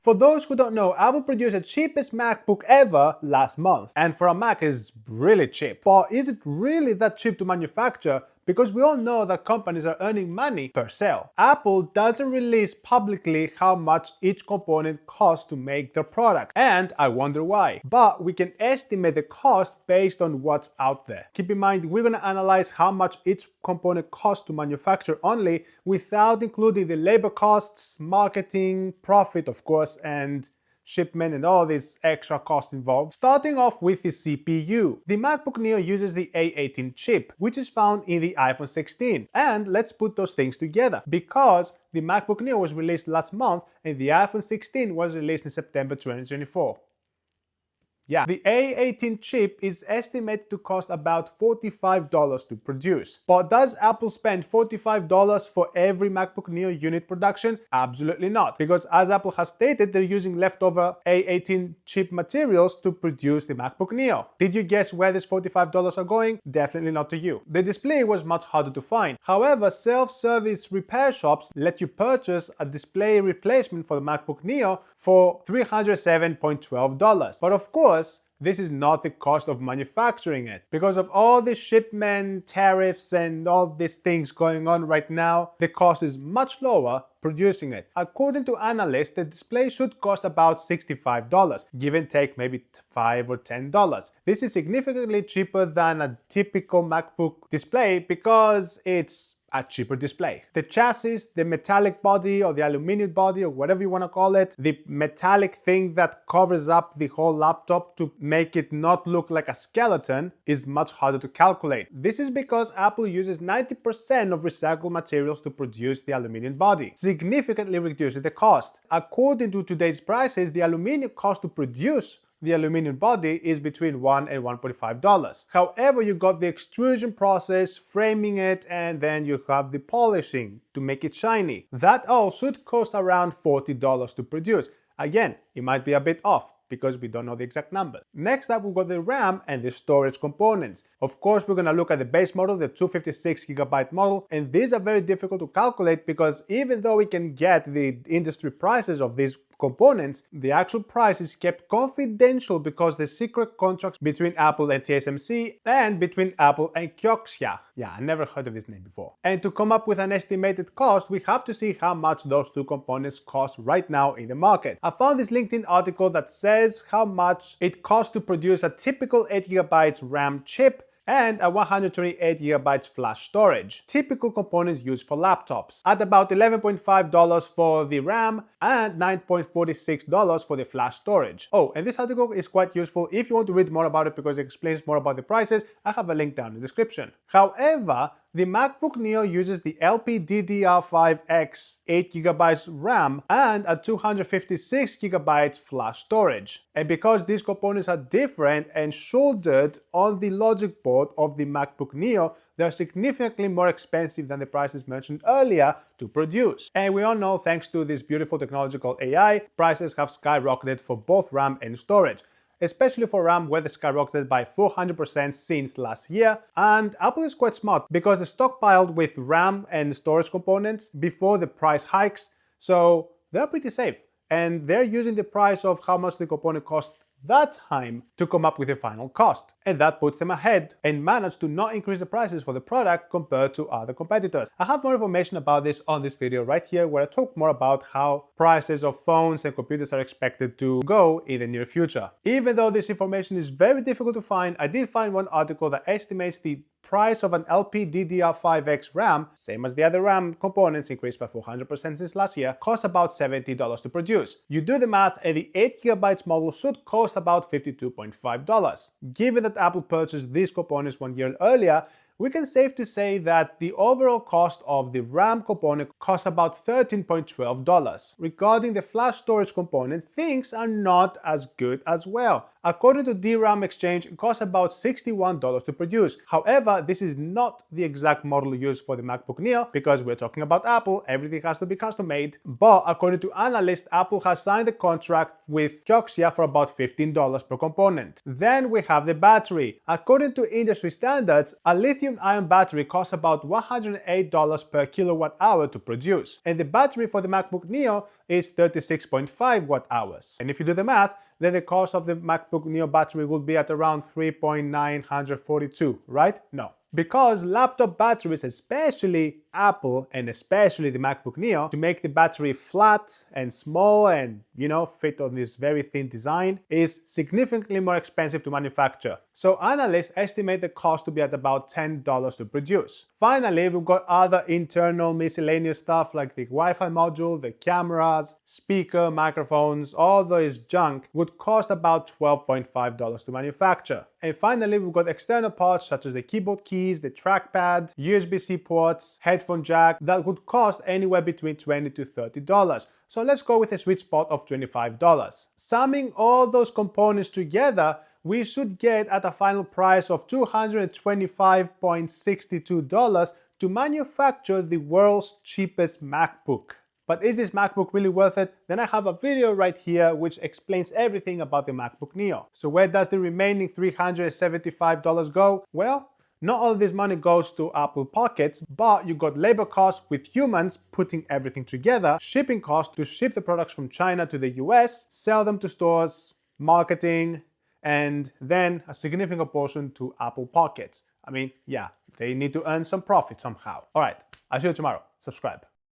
For those who don't know, Apple produced the cheapest MacBook ever last month, and for a Mac is really cheap. But is it really that cheap to manufacture? Because we all know that companies are earning money per sale. Apple doesn't release publicly how much each component costs to make their product, and I wonder why. But we can estimate the cost based on what's out there. Keep in mind, we're going to analyze how much each component costs to manufacture only, without including the labor costs, marketing, profit of course, and shipment and all these extra costs involved. Starting off with the CPU. The MacBook Neo uses the A18 chip, which is found in the iPhone 16. And let's put those things together, because the MacBook Neo was released last month and the iPhone 16 was released in September 2024. Yeah, the A18 chip is estimated to cost about $45 to produce. But does Apple spend $45 for every MacBook Neo unit production? Absolutely not, because as Apple has stated, they're using leftover A18 chip materials to produce the MacBook Neo. Did you guess where these $45 are going? Definitely not to you. The display was much harder to find. However, self-service repair shops let you purchase a display replacement for the MacBook Neo for $307.12. But of course, this is not the cost of manufacturing it. Because of all the shipment, tariffs, and all these things going on right now, the cost is much lower producing it. According to analysts, the display should cost about $65, give and take maybe $5 or $10. This is significantly cheaper than a typical MacBook display because it's a cheaper display. The chassis, the metallic body or the aluminum body or whatever you want to call it, the metallic thing that covers up the whole laptop to make it not look like a skeleton, is much harder to calculate. This is because Apple uses 90% of recycled materials to produce the aluminum body, significantly reducing the cost. According to today's prices, the aluminum cost to produce the aluminum body is between $1 and $1.5. However, you got the extrusion process, framing it, and then you have the polishing to make it shiny. That all should cost around $40 to produce. Again, it might be a bit off because we don't know the exact numbers. Next up, we've got the RAM and the storage components. Of course, we're gonna look at the base model, the 256GB model, and these are very difficult to calculate because even though we can get the industry prices of these components, the actual price is kept confidential because the secret contracts between Apple and TSMC and between Apple and Kioxia. Yeah, I never heard of this name before. And to come up with an estimated cost, we have to see how much those two components cost right now in the market. I found this LinkedIn article that says how much it costs to produce a typical 8GB RAM chip and a 128GB flash storage. Typical components used for laptops, at about $11.5 for the RAM and $9.46 for the flash storage. Oh, and this article is quite useful if you want to read more about it because it explains more about the prices. I have a link down in the description. However, the MacBook Neo uses the LPDDR5X 8GB RAM and a 256GB flash storage. And because these components are different and shouldered on the logic board of the MacBook Neo, they're significantly more expensive than the prices mentioned earlier to produce. And we all know, thanks to this beautiful technology called AI, prices have skyrocketed for both RAM and storage, especially for RAM, where they skyrocketed by 400% since last year. And Apple is quite smart because they stockpiled with RAM and storage components before the price hikes, so they're pretty safe. And they're using the price of how much the component cost that time to come up with the final cost. And that puts them ahead and managed to not increase the prices for the product compared to other competitors. I have more information about this on this video right here, where I talk more about how prices of phones and computers are expected to go in the near future. Even though this information is very difficult to find, I did find one article that estimates the price of an LPDDR5X RAM, same as the other RAM components increased by 400% since last year, costs about $70 to produce. You do the math and the 8GB model should cost about $52.5. Given that Apple purchased these components 1 year earlier, we can safe to say that the overall cost of the RAM component costs about $13.12. Regarding the flash storage component, things are not as good as well. According to DRAM Exchange, it costs about $61 to produce. However, this is not the exact model used for the MacBook Neo because we're talking about Apple, everything has to be custom made. But according to analysts, Apple has signed a contract with Kioxia for about $15 per component. Then we have the battery. According to industry standards, a lithium lithium-ion battery costs about $108 per kilowatt hour to produce, and the battery for the MacBook Neo is 36.5 watt hours. And if you do the math, then the cost of the MacBook Neo battery will be at around 3.942, right? No. Because laptop batteries, especially Apple and especially the MacBook Neo, to make the battery flat and small and, fit on this very thin design, is significantly more expensive to manufacture. So analysts estimate the cost to be at about $10 to produce. Finally, we've got other internal miscellaneous stuff like the Wi-Fi module, the cameras, speaker, microphones, all those junk would cost about $12.5 to manufacture. And finally, we've got external parts such as the keyboard keys, the trackpad, USB-C ports, headphone jack that would cost anywhere between $20 to $30. So let's go with a sweet spot of $25. Summing all those components together, we should get at a final price of $225.62 to manufacture the world's cheapest MacBook. But is this MacBook really worth it? Then I have a video right here which explains everything about the MacBook Neo. So where does the remaining $375 go? Well, not all this money goes to Apple pockets, but you got labor costs with humans putting everything together, shipping costs to ship the products from China to the US, sell them to stores, marketing, and then a significant portion to Apple pockets. I mean, yeah, they need to earn some profit somehow. All right, I'll see you tomorrow. Subscribe.